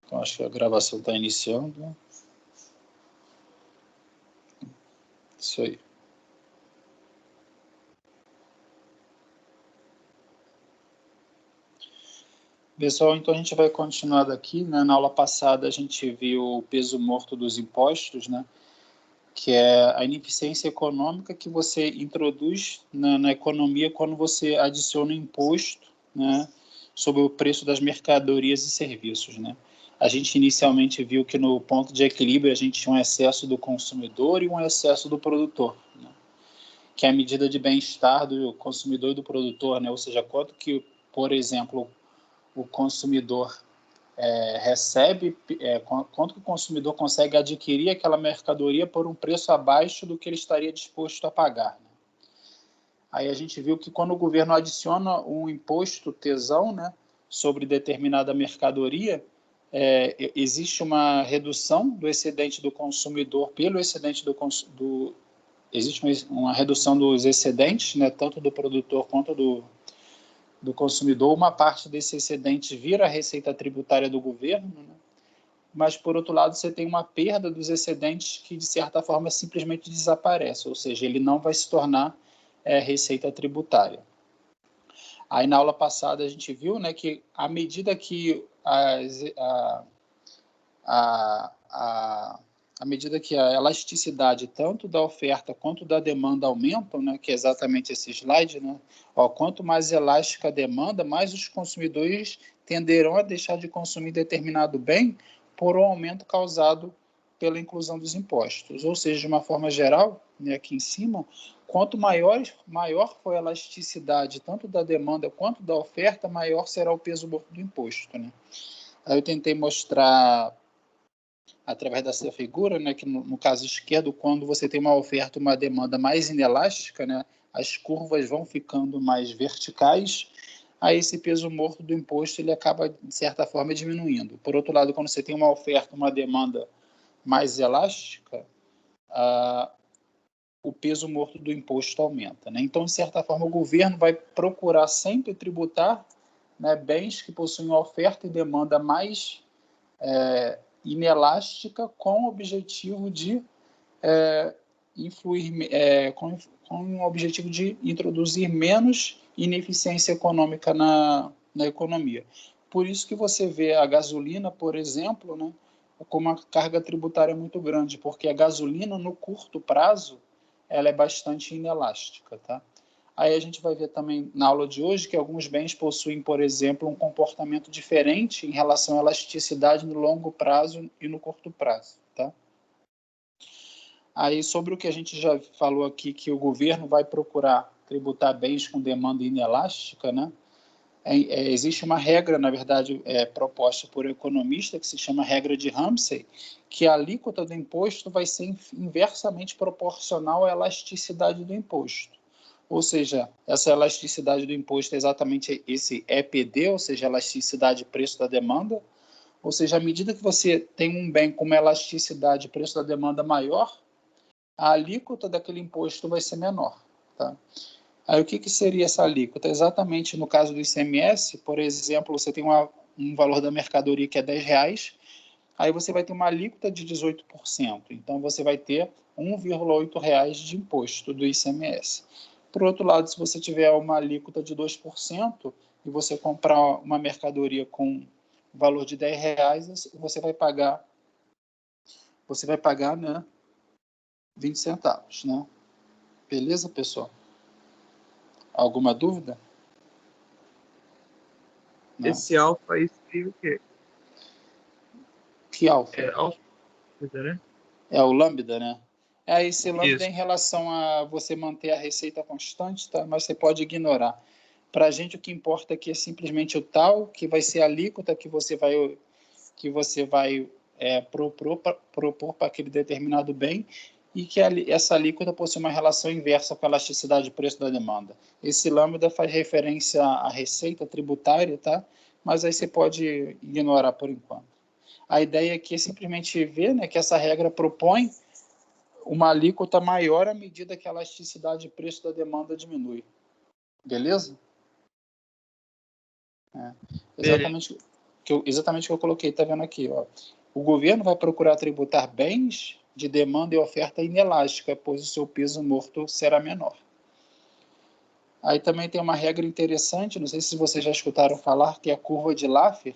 Então, acho que a gravação está iniciando. Isso aí. Pessoal, então a gente vai continuar daqui, né? Na aula passada a gente viu o peso morto dos impostos, né? Que é a ineficiência econômica que você introduz na economia quando você adiciona imposto, né? Sobre o preço das mercadorias e serviços, né? A gente inicialmente viu que no ponto de equilíbrio a gente tinha um excesso do consumidor e um excesso do produtor, né? Que é a medida de bem-estar do consumidor e do produtor, né? Ou seja, quanto que, por exemplo, o consumidor recebe, quanto que o consumidor consegue adquirir aquela mercadoria por um preço abaixo do que ele estaria disposto a pagar, né? Aí a gente viu que quando o governo adiciona um imposto tesão, né, sobre determinada mercadoria, existe uma redução do excedente do consumidor pelo excedente existe uma redução dos excedentes, né, tanto do produtor quanto do consumidor. Uma parte desse excedente vira a receita tributária do governo, né? Mas, por outro lado, você tem uma perda dos excedentes que, de certa forma, simplesmente desaparece, ou seja, ele não vai se tornar receita tributária. Aí, na aula passada, a gente viu, né, que à medida que à medida que a elasticidade tanto da oferta quanto da demanda aumentam, né, que é exatamente esse slide, né, quanto mais elástica a demanda, mais os consumidores tenderão a deixar de consumir determinado bem por um aumento causado pela inclusão dos impostos. Ou seja, de uma forma geral, né, aqui em cima, quanto maior for a elasticidade tanto da demanda quanto da oferta, maior será o peso morto do imposto, né? Aí eu tentei mostrar através dessa figura, né, que no caso esquerdo, quando você tem uma oferta, uma demanda mais inelástica, né, as curvas vão ficando mais verticais, aí esse peso morto do imposto ele acaba, de certa forma, diminuindo. Por outro lado, quando você tem uma oferta, uma demanda mais elástica, o peso morto do imposto aumenta, né? Então, de certa forma, o governo vai procurar sempre tributar, né, bens que possuem oferta e demanda mais inelástica, com o objetivo de com o objetivo de introduzir menos ineficiência econômica na economia. Por isso que você vê a gasolina, por exemplo, né, com uma carga tributária muito grande, porque a gasolina, no curto prazo, ela é bastante inelástica, tá? Aí a gente vai ver também na aula de hoje que alguns bens possuem, por exemplo, um comportamento diferente em relação à elasticidade no longo prazo e no curto prazo, tá? Aí, sobre o que a gente já falou aqui, que o governo vai procurar tributar bens com demanda inelástica, né? Existe uma regra, na verdade, proposta por um economista, que se chama regra de Ramsey, que a alíquota do imposto vai ser inversamente proporcional à elasticidade do imposto. Ou seja, essa elasticidade do imposto é exatamente esse EPD, ou seja, elasticidade preço da demanda. Ou seja, à medida que você tem um bem com uma elasticidade preço da demanda maior, a alíquota daquele imposto vai ser menor, tá? Aí o que seria essa alíquota? Exatamente no caso do ICMS, por exemplo, você tem um valor da mercadoria que é R$10, aí você vai ter uma alíquota de 18%. Então você vai ter R$1,8 de imposto do ICMS. Por outro lado, se você tiver uma alíquota de 2% e você comprar uma mercadoria com valor de R$10, você vai pagar, né, 20 centavos, né? Beleza, pessoal? Alguma dúvida? Não. Esse alfa aí seria o quê? Que alfa? Alfa, né? É o lambda, né? Esse lambda Isso. é em relação a você manter a receita constante, tá? Mas você pode ignorar. Para a gente, o que importa aqui é simplesmente o tal, que vai ser a alíquota que você vai propor para aquele determinado bem, e que essa alíquota possui uma relação inversa com a elasticidade de preço da demanda. Esse lambda faz referência à receita tributária, tá? Mas aí você pode ignorar por enquanto. A ideia aqui é simplesmente ver, né, que essa regra propõe uma alíquota maior à medida que a elasticidade de preço da demanda diminui. Beleza? Exatamente o exatamente o que eu coloquei, está vendo aqui, ó. O governo vai procurar tributar bens de demanda e oferta inelástica, pois o seu peso morto será menor. Aí também tem uma regra interessante, não sei se vocês já escutaram falar, que é a curva de Laffer,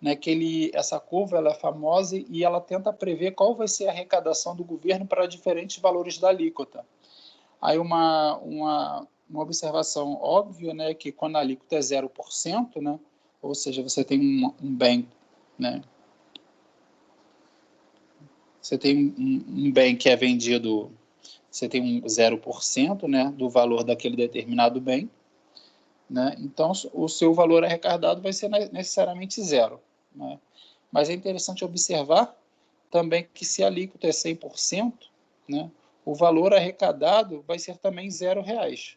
né, que essa curva ela é famosa e ela tenta prever qual vai ser a arrecadação do governo para diferentes valores da alíquota. Aí uma observação óbvia, né, que quando a alíquota é 0%, né, ou seja, você tem um bem, né, você tem um bem que é vendido, você tem um 0%, né, do valor daquele determinado bem, né, então o seu valor arrecadado vai ser necessariamente zero, né. Mas é interessante observar também que se a alíquota é 100%, né, o valor arrecadado vai ser também R$0.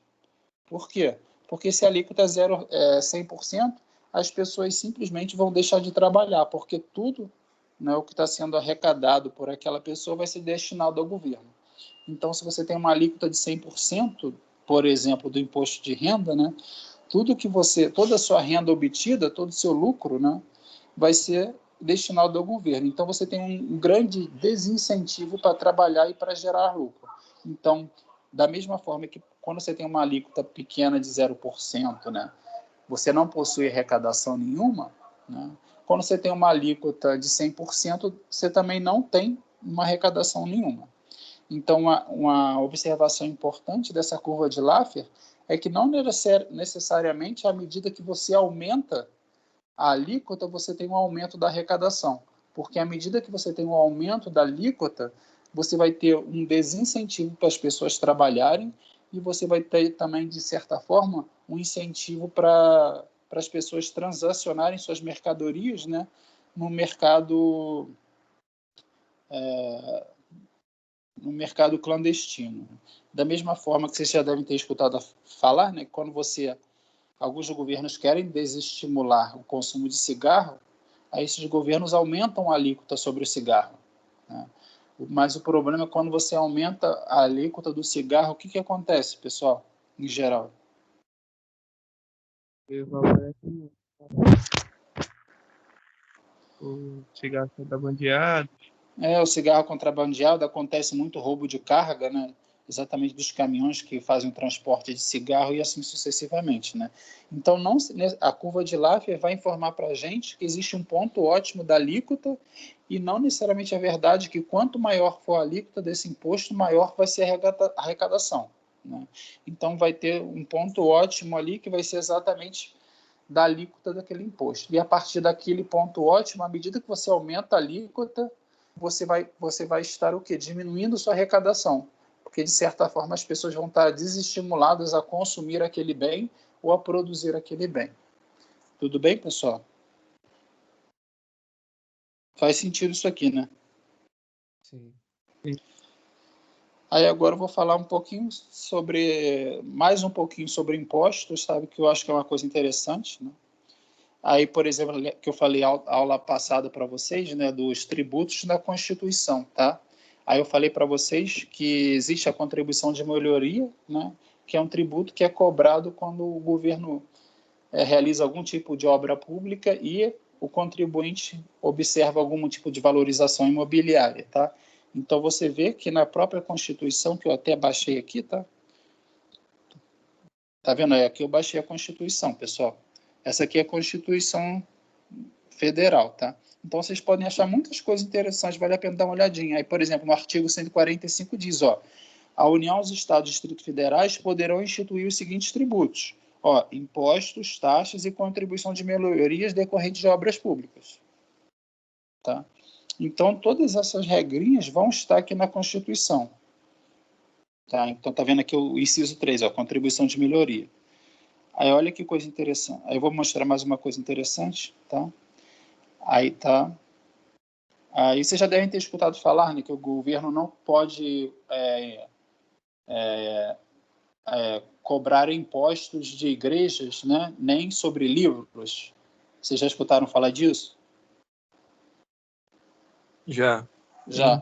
Por quê? Porque se a alíquota é 100%, as pessoas simplesmente vão deixar de trabalhar, porque tudo, né, o que está sendo arrecadado por aquela pessoa vai ser destinado ao governo. Então, se você tem uma alíquota de 100%, por exemplo, do imposto de renda, né, toda a sua renda obtida, todo o seu lucro, né, vai ser destinado ao governo. Então, você tem um grande desincentivo para trabalhar e para gerar lucro. Então, da mesma forma que quando você tem uma alíquota pequena de 0%, né, você não possui arrecadação nenhuma, né, quando você tem uma alíquota de 100%, você também não tem uma arrecadação nenhuma. Então, uma observação importante dessa curva de Laffer é que não necessariamente à medida que você aumenta a alíquota, você tem um aumento da arrecadação, porque à medida que você tem um aumento da alíquota, você vai ter um desincentivo para as pessoas trabalharem e você vai ter também, de certa forma, um incentivo para as pessoas transacionarem suas mercadorias, né, no mercado no mercado clandestino. Da mesma forma que vocês já devem ter escutado falar, né, quando alguns governos querem desestimular o consumo de cigarro, aí esses governos aumentam a alíquota sobre o cigarro, né? Mas o problema é quando você aumenta a alíquota do cigarro, o que acontece, pessoal, em geral? O cigarro contrabandeado. O cigarro contrabandeado, acontece muito roubo de carga, né? Exatamente dos caminhões que fazem o transporte de cigarro e assim sucessivamente, né? Então, a curva de Laffer vai informar para a gente que existe um ponto ótimo da alíquota e não necessariamente é verdade que quanto maior for a alíquota desse imposto, maior vai ser a arrecadação, né? Então, vai ter um ponto ótimo ali que vai ser exatamente da alíquota daquele imposto. E a partir daquele ponto ótimo, à medida que você aumenta a alíquota, você vai estar o quê? Diminuindo sua arrecadação, porque de certa forma as pessoas vão estar desestimuladas a consumir aquele bem ou a produzir aquele bem. Tudo bem, pessoal? Faz sentido isso aqui, né? Sim. Aí agora eu vou falar mais um pouquinho sobre impostos, sabe? Que eu acho que é uma coisa interessante, né? Aí, por exemplo, que eu falei a aula passada para vocês, né, dos tributos na Constituição, tá? Aí eu falei para vocês que existe a contribuição de melhoria, né, que é um tributo que é cobrado quando o governo realiza algum tipo de obra pública e o contribuinte observa algum tipo de valorização imobiliária, tá? Então você vê que na própria Constituição, que eu até baixei aqui, tá? Tá vendo? Aqui eu baixei a Constituição, pessoal. Essa aqui é a Constituição Federal, tá? Então vocês podem achar muitas coisas interessantes, vale a pena dar uma olhadinha. Aí, por exemplo, no artigo 145 diz, ó, a União, os Estados e Distritos Federais poderão instituir os seguintes tributos, ó, impostos, taxas e contribuição de melhorias decorrentes de obras públicas, tá? Então todas essas regrinhas vão estar aqui na Constituição, tá? Então tá vendo aqui o inciso 3, ó, contribuição de melhoria. Aí olha que coisa interessante. Aí eu vou mostrar mais uma coisa interessante, tá? Aí tá. Aí vocês já devem ter escutado falar, né, que o governo não pode cobrar impostos de igrejas, né, nem sobre livros. Vocês já escutaram falar disso? Já. Já.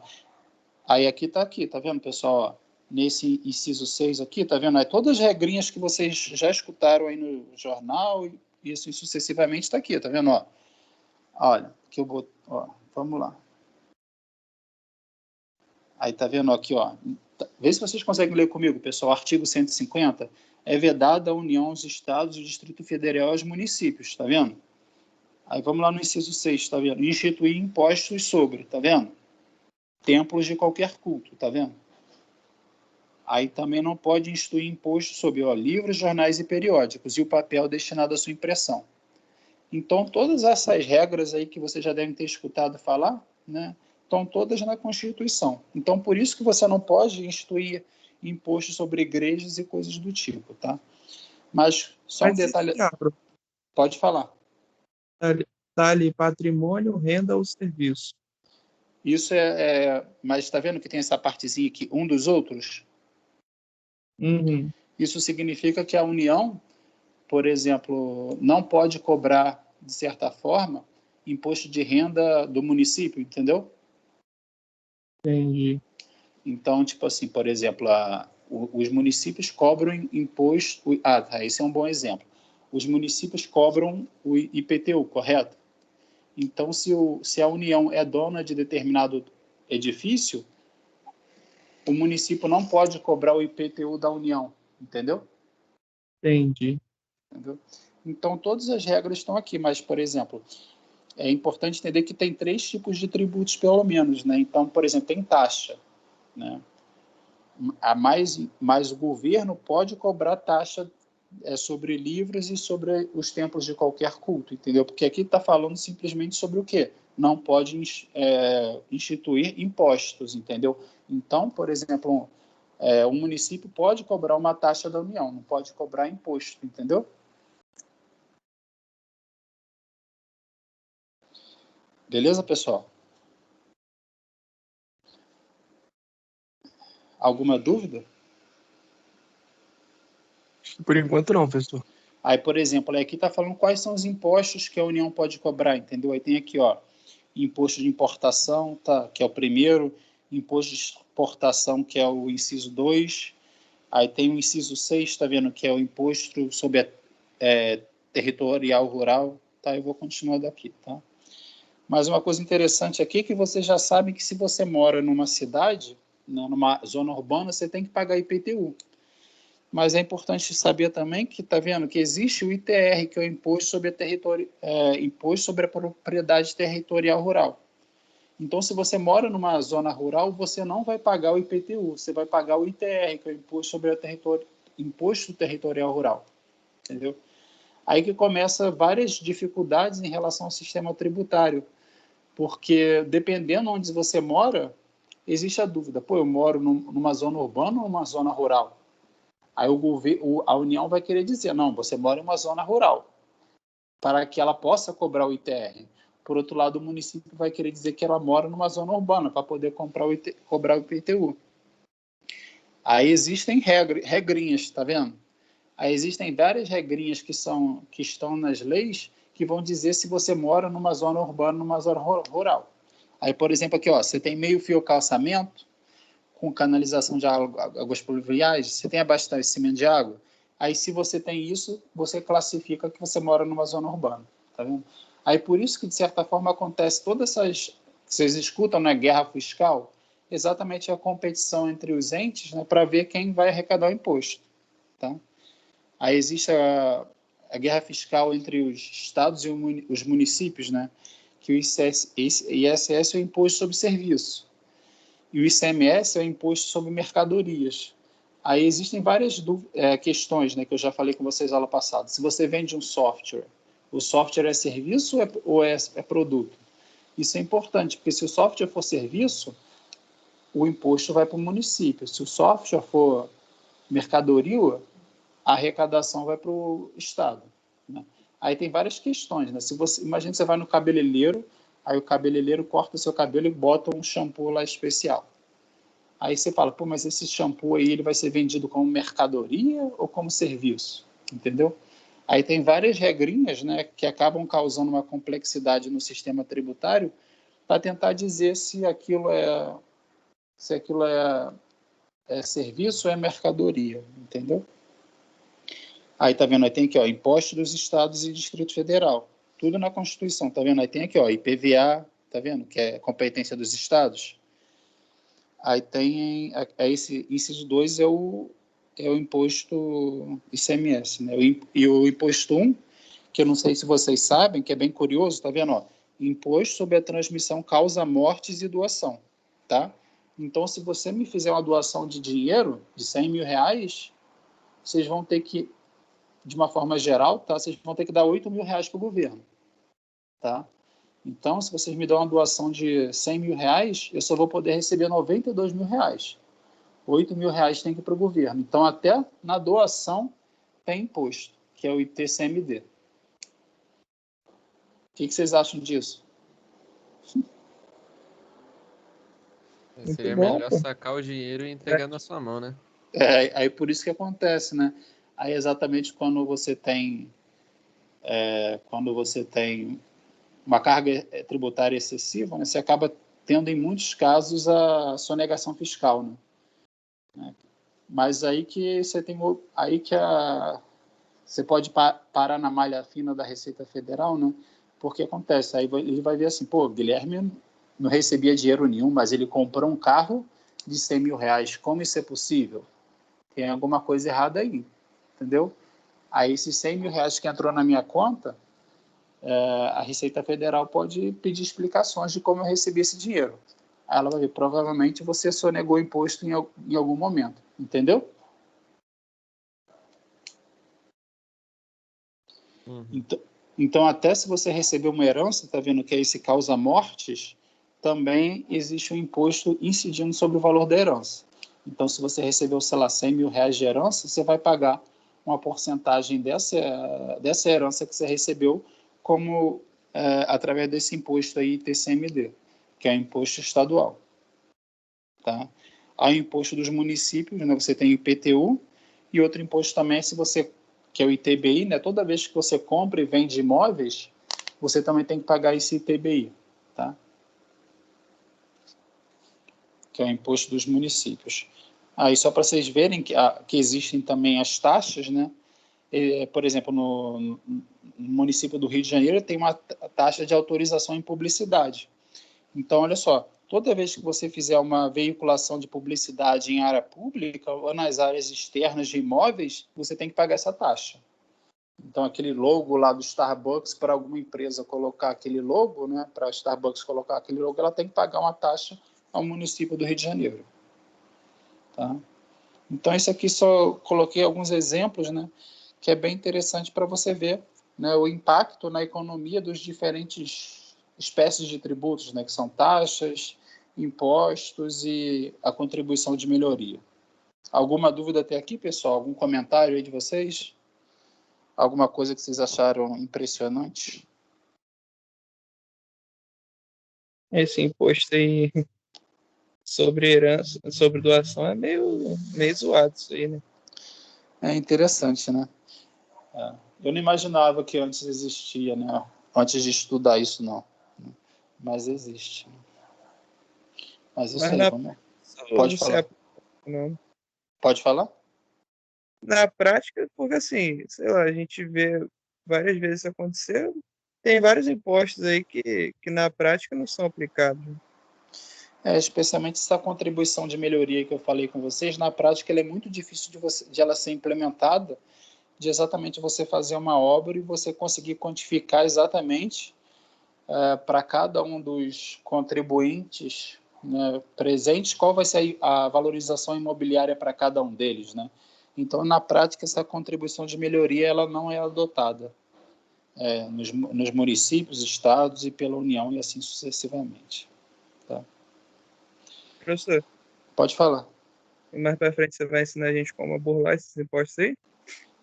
Aí aqui, tá vendo, pessoal? Ó, nesse inciso 6 aqui, tá vendo? Aí todas as regrinhas que vocês já escutaram aí no jornal isso sucessivamente está aqui, tá vendo? Ó, olha, que eu vou, ó, vamos lá. Aí tá vendo aqui, ó. Vê se vocês conseguem ler comigo, pessoal. Artigo 150. É vedada a União aos Estados, o Distrito Federal e aos municípios, tá vendo? Aí vamos lá no inciso 6, tá vendo? Instituir impostos sobre, tá vendo? Templos de qualquer culto, tá vendo? Aí também não pode instituir imposto sobre, ó, livros, jornais e periódicos e o papel destinado à sua impressão. Então, todas essas regras aí que você já deve ter escutado falar, né, estão todas na Constituição. Então, por isso que você não pode instituir imposto sobre igrejas e coisas do tipo, tá? Mas só um Mas detalhe. Pode falar. tá ali patrimônio, renda ou serviço. Isso mas está vendo que tem essa partezinha aqui, um dos outros? Uhum. Isso significa que a União, por exemplo, não pode cobrar, de certa forma, imposto de renda do município, entendeu? Entendi. Então, tipo assim, por exemplo, os municípios cobram imposto... tá, esse é um bom exemplo. Os municípios cobram o IPTU, correto? Então, se a União é dona de determinado edifício, o município não pode cobrar o IPTU da União, entendeu? Entendi. Entendeu? Então, todas as regras estão aqui, mas, por exemplo, é importante entender que tem 3 tipos de tributos, pelo menos, né? Então, por exemplo, tem taxa, né? Mas o governo pode cobrar taxa sobre livros e sobre os templos de qualquer culto, entendeu? Porque aqui está falando simplesmente sobre o quê? Não pode instituir impostos, entendeu? Então, por exemplo, um município pode cobrar uma taxa da União, não pode cobrar imposto, entendeu? Beleza, pessoal? Alguma dúvida? Por enquanto não, professor. Aí, por exemplo, aqui está falando quais são os impostos que a União pode cobrar, entendeu? Aí tem aqui, ó, imposto de importação, tá, que é o primeiro, imposto de exportação, que é o inciso 2, aí tem o inciso 6, tá vendo, que é o imposto sobre territorial rural, tá? Eu vou continuar daqui, tá? Mas uma coisa interessante aqui é que você já sabe que se você mora numa cidade, né, numa zona urbana, você tem que pagar IPTU. Mas é importante saber também que, tá vendo, que existe o ITR, que é o Imposto sobre Imposto sobre a Propriedade Territorial Rural. Então, se você mora numa zona rural, você não vai pagar o IPTU, você vai pagar o ITR, que é o Imposto sobre Imposto Territorial Rural. Entendeu? Aí que começa várias dificuldades em relação ao sistema tributário, porque dependendo onde você mora, existe a dúvida, pô, eu moro numa zona urbana ou numa zona rural? Aí a União vai querer dizer, não, você mora em uma zona rural, para que ela possa cobrar o ITR. Por outro lado, o município vai querer dizer que ela mora numa zona urbana, para poder cobrar o IPTU. Aí existem regrinhas, tá vendo? Aí existem várias regrinhas que estão nas leis que vão dizer se você mora numa zona urbana ou numa zona rural. Aí, por exemplo, aqui, ó, você tem meio-fio calçamento, com canalização de águas pluviais, você tem abastecimento de água. Aí, se você tem isso, você classifica que você mora numa zona urbana. Tá vendo? Aí, por isso que, de certa forma, acontece todas essas... Vocês escutam, né, guerra fiscal? Exatamente a competição entre os entes, né, para ver quem vai arrecadar o imposto. Tá? Aí existe a guerra fiscal entre os estados e os municípios, né, que o ISS é o Imposto sobre Serviço. E o ICMS é o Imposto sobre Mercadorias. Aí existem várias questões, né, que eu já falei com vocês na aula passada. Se você vende um software, o software é serviço ou é produto? Isso é importante, porque se o software for serviço, o imposto vai para o município. Se o software for mercadoria, a arrecadação vai para o Estado. Né? Aí tem várias questões. Né? Imagina que você vai no cabeleireiro, aí o cabeleireiro corta o seu cabelo e bota um shampoo lá especial. Aí você fala, pô, mas esse shampoo aí ele vai ser vendido como mercadoria ou como serviço? Entendeu? Aí tem várias regrinhas, né, que acabam causando uma complexidade no sistema tributário para tentar dizer se aquilo é serviço ou é mercadoria, entendeu? Aí tá vendo? Aí tem aqui, ó, impostos dos estados e Distrito Federal. Tudo na Constituição, tá vendo? Aí tem aqui, ó, IPVA, tá vendo? Que é competência dos estados. Aí tem esse inciso 2 é o imposto ICMS, né? E o imposto 1, que eu não sei se vocês sabem, que é bem curioso, tá vendo? Ó, imposto sobre a transmissão causa mortes e doação, tá? Então, se você me fizer uma doação de dinheiro de 100 mil reais, vocês vão ter que, de uma forma geral, tá? Vocês vão ter que dar 8 mil reais para o governo, tá? Então, se vocês me dão uma doação de 100 mil reais, eu só vou poder receber 92 mil reais. 8 mil reais tem que ir para o governo. Então, até na doação tem imposto, que é o ITCMD. O que vocês acham disso? Seria bom, melhor pô. sacar o dinheiro e entregar na sua mão, né? Aí por isso que acontece, né? Aí exatamente quando você tem uma carga tributária excessiva, né, você acaba tendo, em muitos casos, a sonegação fiscal, né? Mas aí que você tem, você pode parar na malha fina da Receita Federal, né? Porque acontece, aí ele vai ver assim, pô, Guilherme não recebia dinheiro nenhum, mas ele comprou um carro de 100 mil reais, como isso é possível? Tem alguma coisa errada aí, entendeu? Aí esses 100 mil reais que entrou na minha conta, a Receita Federal pode pedir explicações de como eu recebi esse dinheiro. Aí ela vai ver, provavelmente você sonegou imposto em algum momento, entendeu? Uhum. Então, até se você receber uma herança, tá vendo que é esse causa mortes, também existe um imposto incidindo sobre o valor da herança. Então, se você recebeu, sei lá, 100 mil reais de herança, você vai pagar uma porcentagem dessa herança que você recebeu como através desse imposto aí, ITCMD, que é o imposto estadual. Tá? Há o imposto dos municípios, né? Você tem o IPTU, e outro imposto também, que é o ITBI, né? Toda vez que você compra e vende imóveis, você também tem que pagar esse ITBI, tá? Que é o imposto dos municípios. Aí, só para vocês verem que existem também as taxas, né? Por exemplo, no município do Rio de Janeiro tem uma taxa de autorização em publicidade. Então, olha só, toda vez que você fizer uma veiculação de publicidade em área pública ou nas áreas externas de imóveis, você tem que pagar essa taxa. Então, aquele logo lá do Starbucks, para alguma empresa colocar aquele logo, né, para a Starbucks colocar aquele logo, ela tem que pagar uma taxa ao município do Rio de Janeiro. Tá? Então, isso aqui só coloquei alguns exemplos, né, que é bem interessante para você ver, né, o impacto na economia dos diferentes espécies de tributos, né, que são taxas, impostos e a contribuição de melhoria. Alguma dúvida até aqui, pessoal? Algum comentário aí de vocês? Alguma coisa que vocês acharam impressionante? Esse imposto aí sobre herança, sobre doação é meio zoado isso aí, né? É interessante, né? Eu não imaginava que antes existia, né? Antes de estudar isso, não. Mas existe. Mas isso Mas aí, na vamos. Pode você falar. aplica, não. Pode falar? Na prática, porque assim, sei lá, a gente vê várias vezes isso acontecer, tem vários impostos aí que na prática não são aplicados. Especialmente essa contribuição de melhoria que eu falei com vocês, na prática ela é muito difícil de ela ser implementada, de exatamente você fazer uma obra e você conseguir quantificar exatamente para cada um dos contribuintes, né, presentes, qual vai ser a valorização imobiliária para cada um deles, né? Então, na prática, essa contribuição de melhoria ela não é adotada nos municípios, estados e pela União e assim sucessivamente. Tá? Professor, Pode falar. e mais para frente você vai ensinar a gente como burlar esses impostos aí?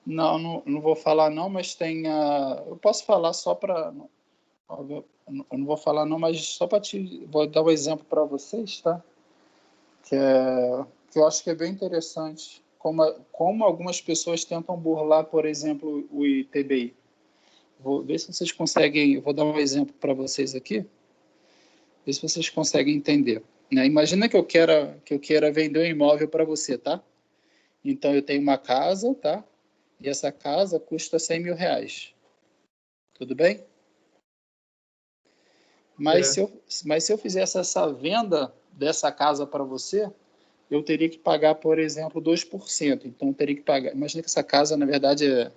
Não vou falar não, mas tem eu posso falar só para eu não vou falar não, mas só para vou dar um exemplo para vocês, tá? Que eu acho que é bem interessante como algumas pessoas tentam burlar, por exemplo, o ITBI. Vou ver se vocês conseguem, vou dar um exemplo para vocês aqui, ver se vocês conseguem entender. Né? Imagina que eu queira vender um imóvel para você, tá? Então eu tenho uma casa, tá? e essa casa custa R$ 100.000. Tudo bem? Mas se eu fizesse essa venda dessa casa para você, eu teria que pagar, por exemplo, 2%. Então, eu teria que pagar... Imagina que essa casa, na verdade, é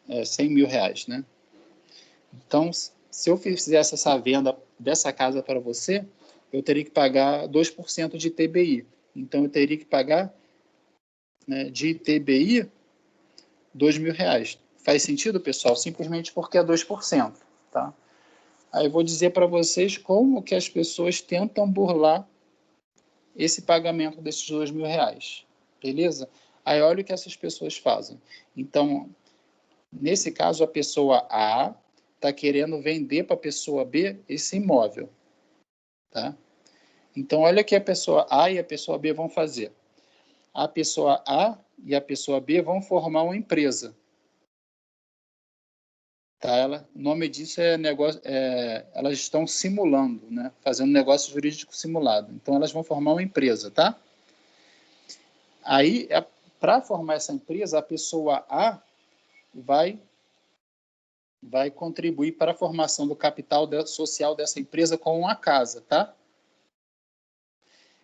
R$ 100.000, né? Então, se eu fizesse essa venda dessa casa para você, eu teria que pagar 2% de ITBI. Então, eu teria que pagar, né, de ITBI R$ 2.000. Faz sentido, pessoal? Simplesmente porque é 2%, tá? Aí eu vou dizer para vocês como que as pessoas tentam burlar esse pagamento desses R$ 2.000. Beleza? Aí olha o que essas pessoas fazem. Então, nesse caso, a pessoa A está querendo vender para a pessoa B esse imóvel. Tá? Então, olha o que a pessoa A e a pessoa B vão fazer. A pessoa A e a pessoa B vão formar uma empresa. Tá? O nome disso é negócio. Elas estão simulando, né? Fazendo negócio jurídico simulado. Então, elas vão formar uma empresa, tá? Aí, para formar essa empresa, a pessoa A vai contribuir para a formação do capital social dessa empresa com uma casa, tá?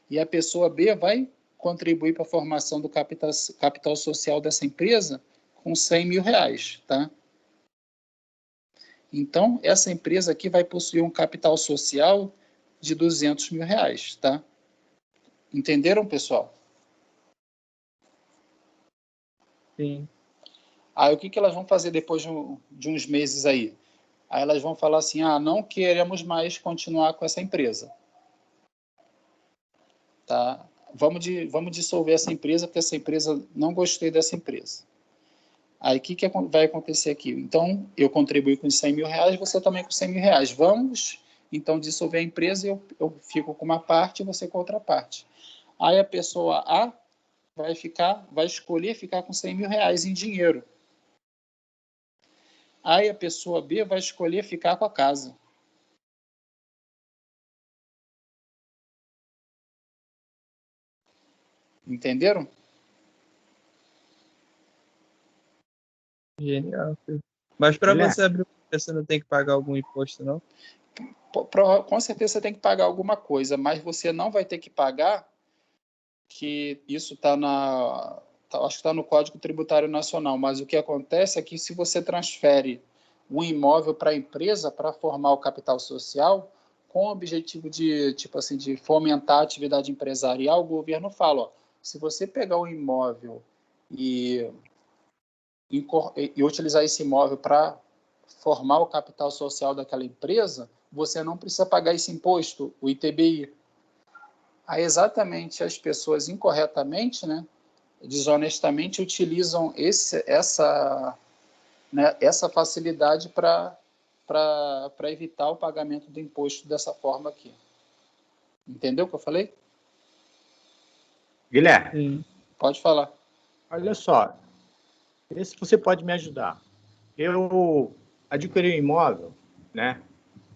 E a pessoa B vai contribuir para a formação do capital social dessa empresa com R$ 100.000, tá? Então, essa empresa aqui vai possuir um capital social de R$ 200.000, tá? Entenderam, pessoal? Sim. Aí, o que elas vão fazer depois de uns meses aí? Aí elas vão falar assim, não queremos mais continuar com essa empresa. Tá? Vamos dissolver essa empresa, porque essa empresa, não gostei dessa empresa. Aí, o que vai acontecer aqui? Então, eu contribuí com os R$ 100.000, você também com R$ 100.000. Vamos, então, dissolver a empresa e eu fico com uma parte e você com outra parte. Aí, a pessoa A vai escolher ficar com R$ 100.000 em dinheiro. Aí, a pessoa B vai escolher ficar com a casa. Entenderam? Genial. Mas para você abrir uma empresa, você não tem que pagar algum imposto, não? Com certeza você tem que pagar alguma coisa, mas você não vai ter que pagar, que isso está acho que está no Código Tributário Nacional, mas o que acontece é que se você transfere um imóvel para a empresa para formar o capital social, com o objetivo de, tipo assim, de fomentar a atividade empresarial, o governo fala, se você pegar um imóvel e utilizar esse imóvel para formar o capital social daquela empresa, você não precisa pagar esse imposto, o ITBI. Aí, exatamente, as pessoas incorretamente, né, desonestamente, utilizam essa facilidade para evitar o pagamento do imposto dessa forma aqui. Entendeu o que eu falei? Guilherme, Sim. Pode falar. olha só, vê se você pode me ajudar. Eu adquiri um imóvel, né?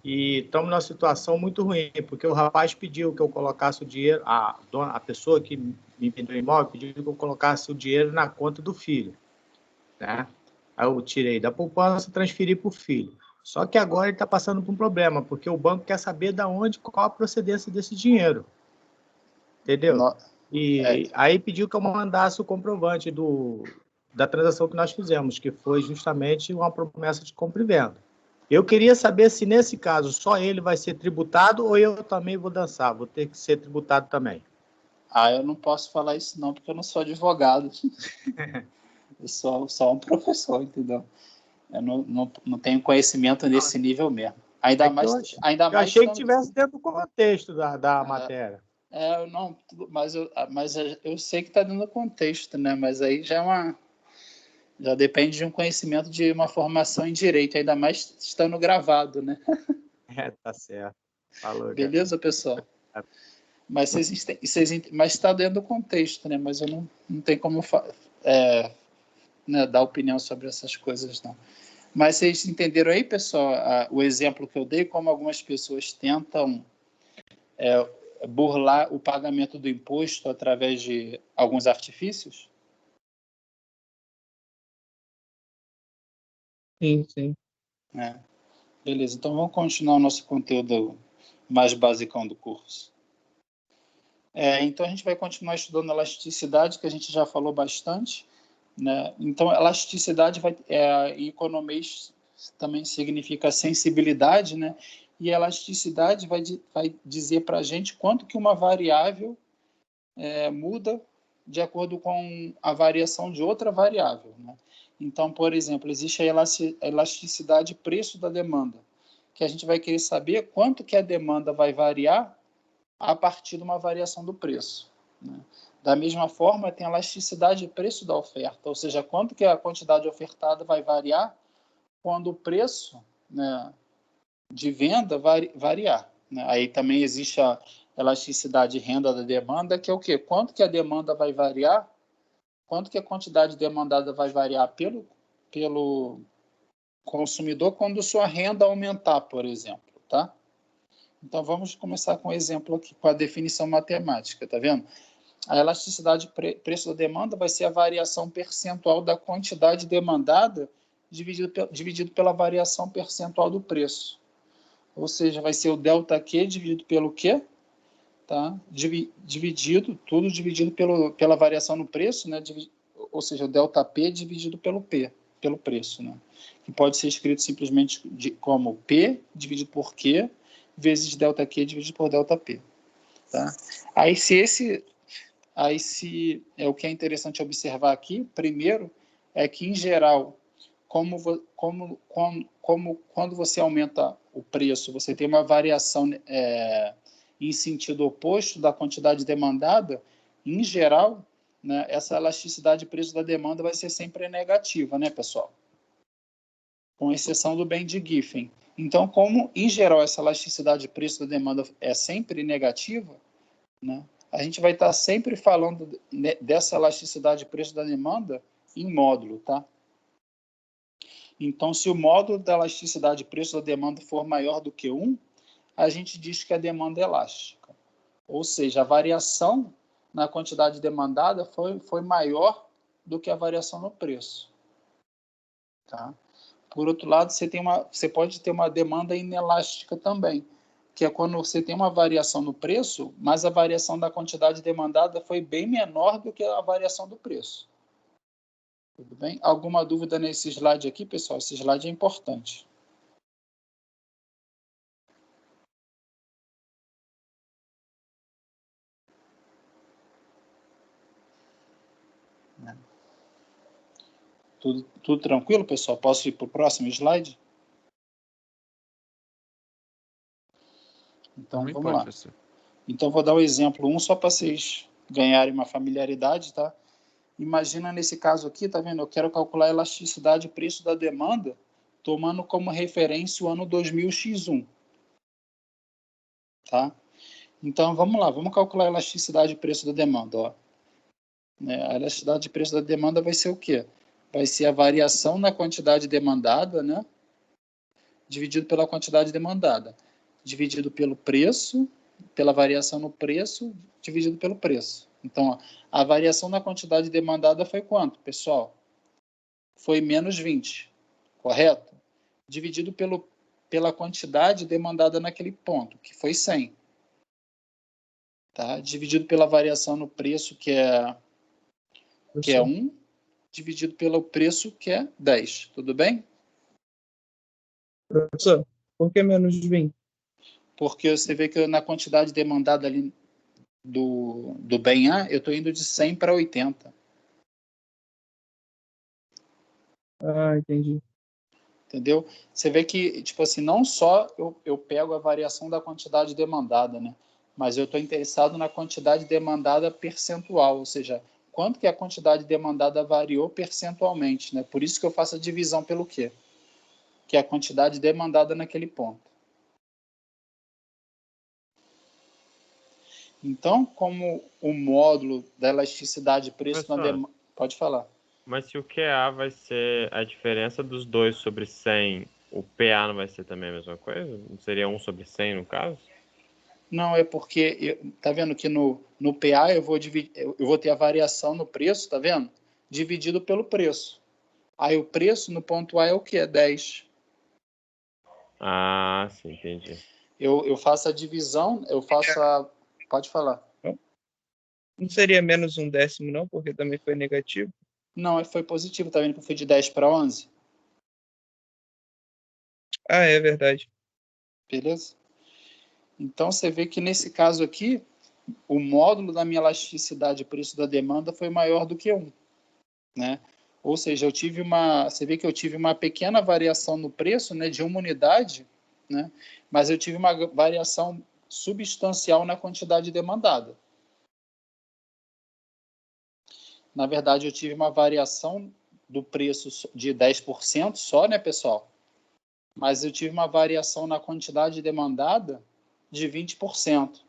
E estamos numa situação muito ruim, porque o rapaz pediu que eu colocasse o dinheiro, a pessoa que me vendeu o imóvel pediu que eu colocasse o dinheiro na conta do filho, né? Aí eu tirei da poupança e transferi para o filho. Só que agora ele está passando por um problema, porque o banco quer saber qual a procedência desse dinheiro, entendeu? E aí pediu que eu mandasse o comprovante da transação que nós fizemos, que foi justamente uma promessa de compra e venda. Eu queria saber se, nesse caso, só ele vai ser tributado ou eu também vou dançar, vou ter que ser tributado também. Eu não posso falar isso não, porque eu não sou advogado. Eu sou só um professor, entendeu? Eu não tenho conhecimento nesse nível mesmo. Ainda mais eu achei que tivesse dentro do contexto da matéria. Não, mas eu sei que está dando contexto, né? Mas aí já depende de um conhecimento de uma formação em direito, ainda mais estando gravado, né? Tá certo. Falou, Beleza, pessoal? Mas está dentro do contexto, né? Mas eu não tenho como né, dar opinião sobre essas coisas, não. Mas vocês entenderam aí, pessoal, o exemplo que eu dei, como algumas pessoas tentam burlar o pagamento do imposto através de alguns artifícios? Sim, sim. Beleza, então vamos continuar o nosso conteúdo mais basicão do curso. Então a gente vai continuar estudando elasticidade, que a gente já falou bastante, né? Então elasticidade em economês também significa sensibilidade, né? E elasticidade vai dizer para a gente quanto que uma variável muda de acordo com a variação de outra variável, né? Então, por exemplo, existe a elasticidade preço da demanda, que a gente vai querer saber quanto que a demanda vai variar a partir de uma variação do preço, né? Da mesma forma, tem a elasticidade de preço da oferta, ou seja, quanto que a quantidade ofertada vai variar quando o preço, né, de venda variar, né? Aí também existe a elasticidade de renda da demanda, que é o quê? Quanto que a demanda vai variar, quanto que a quantidade demandada vai variar pelo consumidor quando sua renda aumentar, por exemplo, tá? Então, vamos começar com um exemplo aqui, com a definição matemática, tá vendo? A elasticidade de preço da demanda vai ser a variação percentual da quantidade demandada dividido pela variação percentual do preço. Ou seja, vai ser o delta Q dividido pelo Q, tá? Dividido pela variação no preço, né? Ou seja, o delta P dividido pelo preço, né? Que pode ser escrito simplesmente como P dividido por Q vezes delta Q dividido por delta P, tá? Aí se o que é interessante observar aqui, primeiro, é que em geral, quando você aumenta o preço, você tem uma variação em sentido oposto da quantidade demandada, em geral, né, essa elasticidade de preço da demanda vai ser sempre negativa, né, pessoal? Com exceção do bem de Giffen. Então, como, em geral, essa elasticidade de preço da demanda é sempre negativa, né, a gente vai estar sempre falando dessa elasticidade de preço da demanda em módulo, tá? Então, se o módulo da elasticidade de preço da demanda for maior do que 1, a gente diz que a demanda é elástica. Ou seja, a variação na quantidade demandada foi maior do que a variação no preço, tá? Por outro lado, você pode ter uma demanda inelástica também, que é quando você tem uma variação no preço, mas a variação da quantidade demandada foi bem menor do que a variação do preço. Tudo bem? Alguma dúvida nesse slide aqui, pessoal? Esse slide é importante. Tudo tranquilo, pessoal? Posso ir para o próximo slide? Então, vamos lá. Então, vou dar o exemplo 1 só para vocês ganharem uma familiaridade, tá? Imagina nesse caso aqui, tá vendo? Eu quero calcular a elasticidade de preço da demanda, tomando como referência o ano 2000x1, tá? Então, vamos lá, vamos calcular a elasticidade de preço da demanda, ó. A elasticidade de preço da demanda vai ser o quê? Vai ser a variação na quantidade demandada, né? Dividido pela quantidade demandada, dividido pelo preço, pela variação no preço, dividido pelo preço. Então, ó, a variação na quantidade demandada foi quanto, pessoal? Foi menos 20, correto? Dividido pela quantidade demandada naquele ponto, que foi 100. Tá? Dividido pela variação no preço, que é 1, dividido pelo preço, que é 10. Tudo bem? Professor, por que menos 20? Porque você vê que na quantidade demandada ali do bem A, eu estou indo de 100 para 80. Ah, entendi. Entendeu? Você vê que, tipo assim, não só eu pego a variação da quantidade demandada, né? Mas eu estou interessado na quantidade demandada percentual, ou seja, quanto que a quantidade demandada variou percentualmente, né? Por isso que eu faço a divisão pelo quê? Que é a quantidade demandada naquele ponto. Então, como o módulo da elasticidade de preço na demanda... Pode falar. Mas se o QA vai ser a diferença dos 2 sobre 100, o PA não vai ser também a mesma coisa? Não seria 1 sobre 100 no caso? Não, é porque, tá vendo que no PA eu vou ter a variação no preço, tá vendo? Dividido pelo preço. Aí o preço no ponto A é o quê? É 10. Ah, sim, entendi. Eu faço a divisão, Pode falar. Não seria menos um décimo, não, porque também foi negativo. Não, foi positivo, tá vendo que eu fui de 10 para 11? Ah, é verdade. Beleza? Então, você vê que nesse caso aqui, o módulo da minha elasticidade preço da demanda foi maior do que 1, né? Ou seja, você vê que eu tive uma pequena variação no preço, né, de uma unidade, né? Mas eu tive uma variação substancial na quantidade demandada. Na verdade, eu tive uma variação do preço de 10% só, né, pessoal? Mas eu tive uma variação na quantidade demandada de 20%.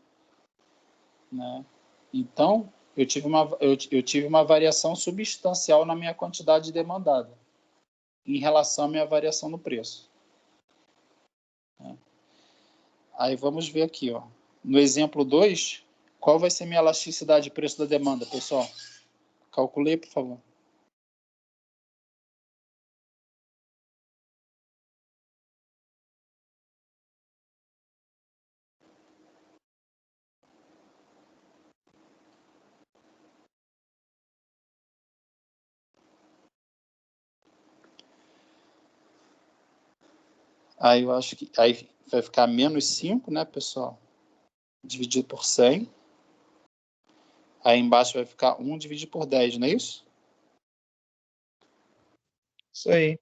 Né? Então, eu tive uma variação substancial na minha quantidade demandada em relação à minha variação no preço. Né? Aí vamos ver aqui, ó. No exemplo 2, qual vai ser minha elasticidade de preço da demanda, pessoal? Calculei, por favor. Aí eu acho que aí vai ficar menos 5, né, pessoal? Dividido por 100. Aí embaixo vai ficar 1 dividido por 10, não é isso? Isso aí.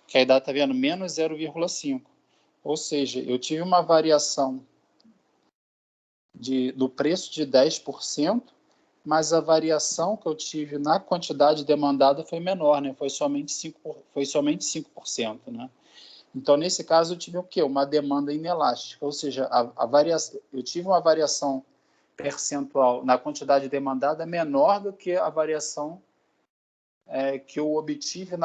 Que aí dá, tá vendo? Menos 0,5. Ou seja, eu tive uma variação do preço de 10%, mas a variação que eu tive na quantidade demandada foi menor, né? Foi somente 5%, né? Então, nesse caso, eu tive o quê? Uma demanda inelástica, ou seja, eu tive uma variação percentual na quantidade demandada menor do que a variação que eu obtive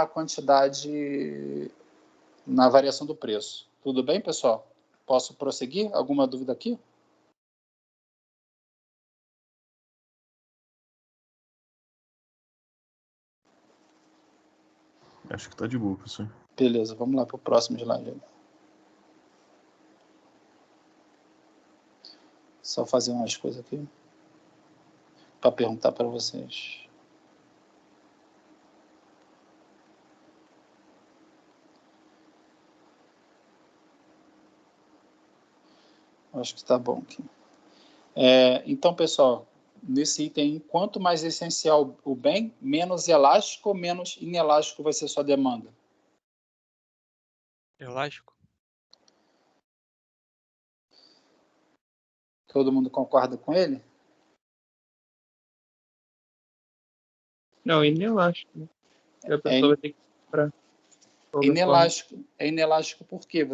na variação do preço. Tudo bem, pessoal? Posso prosseguir? Alguma dúvida aqui? Acho que tá de boa, professor. Beleza, vamos lá para o próximo slide. Só fazer umas coisas aqui para perguntar para vocês. Acho que está bom aqui. Então, pessoal, nesse item, quanto mais essencial o bem, menos elástico ou menos inelástico vai ser sua demanda? Elástico. Todo mundo concorda com ele? Não, inelástico. Né? A pessoa vai ter que comprar. Inelástico porque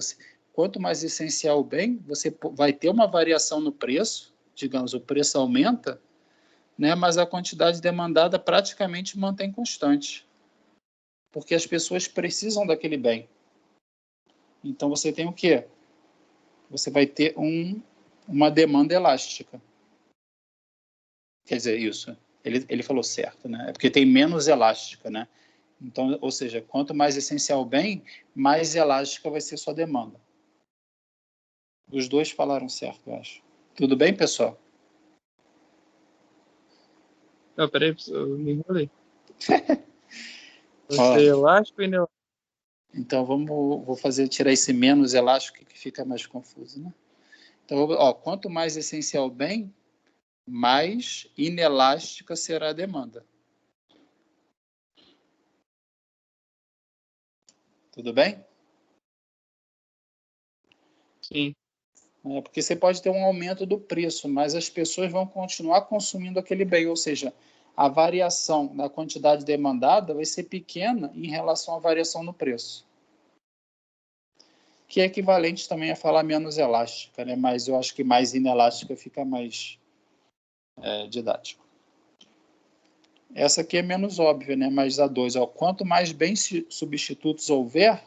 quanto mais essencial o bem, você vai ter uma variação no preço, digamos, o preço aumenta, né, mas a quantidade demandada praticamente mantém constante, porque as pessoas precisam daquele bem. Então você tem o quê? Você vai ter uma demanda elástica. Quer dizer, isso. Ele falou certo, né? É porque tem menos elástica, né? Então, ou seja, quanto mais essencial o bem, mais elástica vai ser sua demanda. Os dois falaram certo, eu acho. Tudo bem, pessoal? Não, peraí, eu me enrolei. Vai ser elástico e inelástico. Então, vou tirar esse menos elástico que fica mais confuso, né? Então, quanto mais essencial o bem, mais inelástica será a demanda. Tudo bem? Sim. Porque você pode ter um aumento do preço, mas as pessoas vão continuar consumindo aquele bem, ou seja, a variação na quantidade demandada vai ser pequena em relação à variação no preço. Que é equivalente também a falar menos elástica, né? Mas eu acho que mais inelástica fica mais didático. Essa aqui é menos óbvia, né? Mas a 2, quanto mais bem substitutos houver,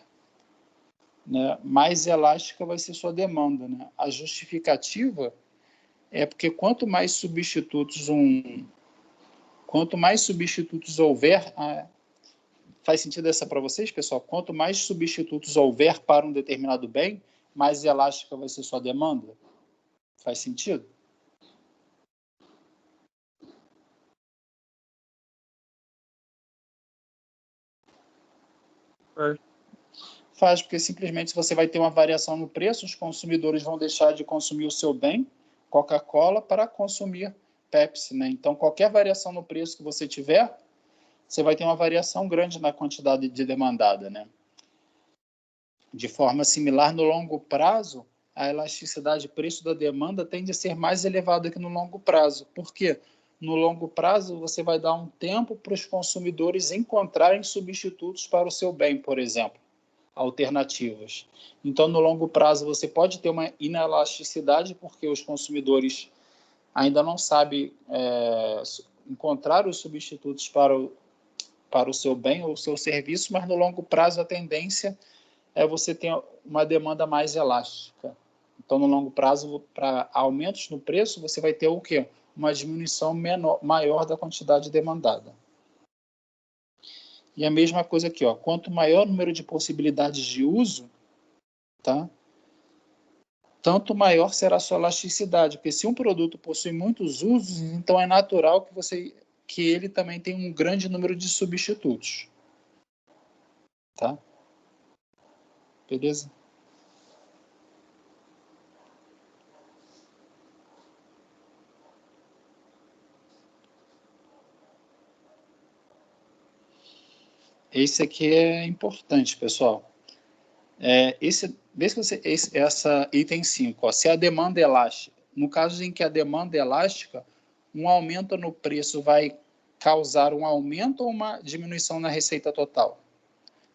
né, mais elástica vai ser sua demanda, né? A justificativa é porque quanto mais substitutos houver, Faz sentido essa para vocês, pessoal? Quanto mais substitutos houver para um determinado bem, mais elástica vai ser sua demanda? Faz sentido? Faz, porque simplesmente você vai ter uma variação no preço, os consumidores vão deixar de consumir o seu bem, Coca-Cola, para consumir Pepsi, né? Então, qualquer variação no preço que você tiver, você vai ter uma variação grande na quantidade de demandada, né? De forma similar, no longo prazo, a elasticidade de preço da demanda tende a ser mais elevada que no longo prazo. Por quê? No longo prazo, você vai dar um tempo para os consumidores encontrarem substitutos para o seu bem, por exemplo, alternativas. Então, no longo prazo, você pode ter uma inelasticidade, porque os consumidores ainda não sabem encontrar os substitutos para o seu bem ou o seu serviço, mas no longo prazo a tendência é você ter uma demanda mais elástica. Então, no longo prazo, para aumentos no preço, você vai ter o quê? Uma diminuição maior da quantidade demandada. E a mesma coisa aqui, ó, quanto maior o número de possibilidades de uso, tá? Tanto maior será a sua elasticidade, porque se um produto possui muitos usos, então é natural que ele também tenha um grande número de substitutos. Tá? Beleza? Esse aqui é importante, pessoal. Essa item 5, ó, se a demanda é elástica. No caso em que a demanda é elástica, um aumento no preço vai causar um aumento ou uma diminuição na receita total?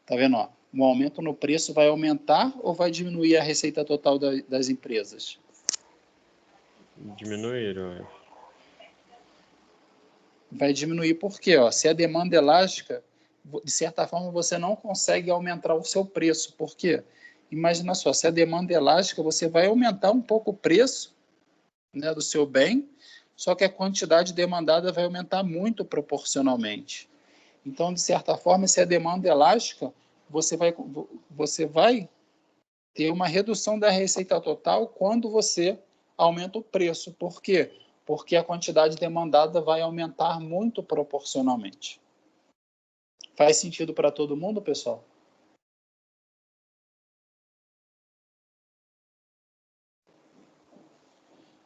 Tá vendo? Ó? Um aumento no preço vai aumentar ou vai diminuir a receita total das empresas? Diminuir, eu acho. Vai diminuir por quê? Ó? Se a demanda é elástica, de certa forma você não consegue aumentar o seu preço. Por quê? Imagina só, se a demanda é elástica, você vai aumentar um pouco o preço, né, do seu bem, só que a quantidade demandada vai aumentar muito proporcionalmente. Então, de certa forma, se a demanda é elástica, você vai ter uma redução da receita total quando você aumenta o preço. Por quê? Porque a quantidade demandada vai aumentar muito proporcionalmente. Faz sentido para todo mundo, pessoal?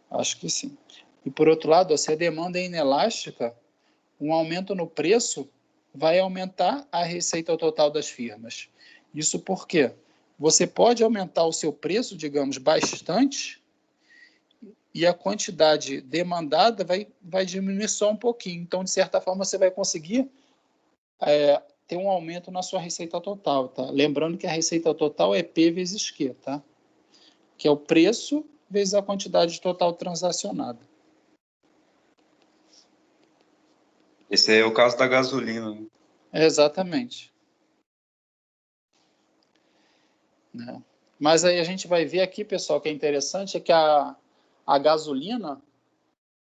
Acho que sim. E por outro lado, se a demanda é inelástica, um aumento no preço vai aumentar a receita total das firmas. Isso porque você pode aumentar o seu preço, digamos, bastante, e a quantidade demandada vai diminuir só um pouquinho. Então, de certa forma, você vai conseguir ter um aumento na sua receita total. Tá? Lembrando que a receita total é P vezes Q, tá? Que é o preço vezes a quantidade total transacionada. Esse é o caso da gasolina, né? Exatamente. Né? Mas aí a gente vai ver aqui, pessoal, que é interessante, é que a gasolina,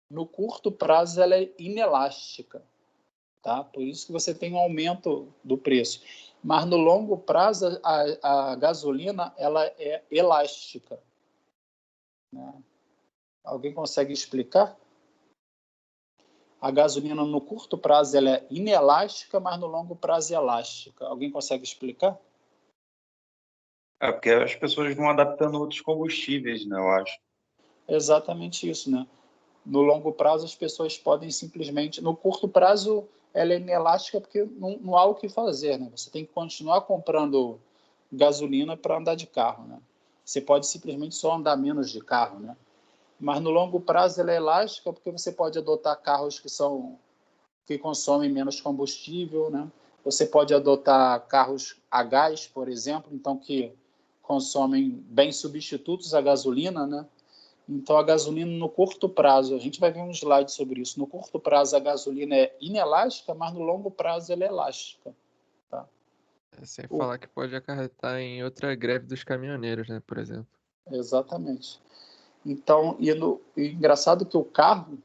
no curto prazo, ela é inelástica. Tá? Por isso que você tem um aumento do preço. Mas no longo prazo, a gasolina ela é elástica. Né? Alguém consegue explicar? A gasolina no curto prazo ela é inelástica, mas no longo prazo é elástica. Alguém consegue explicar? É porque as pessoas vão adaptando outros combustíveis, né, eu acho. É exatamente isso, né? No longo prazo, as pessoas podem simplesmente... No curto prazo, ela é inelástica porque não há o que fazer, né? Você tem que continuar comprando gasolina para andar de carro, né? Você pode simplesmente só andar menos de carro, né? Mas no longo prazo ela é elástica porque você pode adotar carros que consomem menos combustível, né? Você pode adotar carros a gás, por exemplo, então que consomem bem substitutos à gasolina, né? Então, a gasolina no curto prazo, a gente vai ver um slide sobre isso. No curto prazo, a gasolina é inelástica, mas no longo prazo ela é elástica. Tá? Sem falar que pode acarretar em outra greve dos caminhoneiros, né, por exemplo. Exatamente. Então, e engraçado que o carro,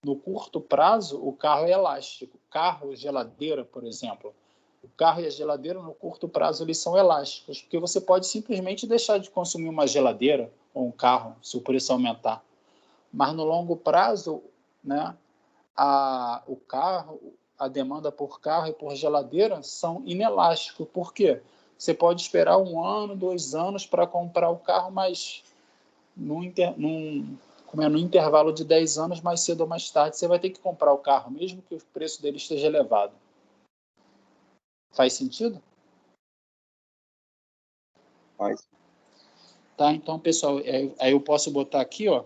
no curto prazo, o carro é elástico. Carro, geladeira, por exemplo, o carro e a geladeira, no curto prazo, eles são elásticos, porque você pode simplesmente deixar de consumir uma geladeira ou um carro, se o preço aumentar. Mas no longo prazo, né, o carro, a demanda por carro e por geladeira são inelásticos. Por quê? Você pode esperar 1 ano, 2 anos para comprar o carro, mas no intervalo de 10 anos, mais cedo ou mais tarde, você vai ter que comprar o carro, mesmo que o preço dele esteja elevado. Faz sentido? Faz. Tá, então, pessoal, aí eu posso botar aqui, ó.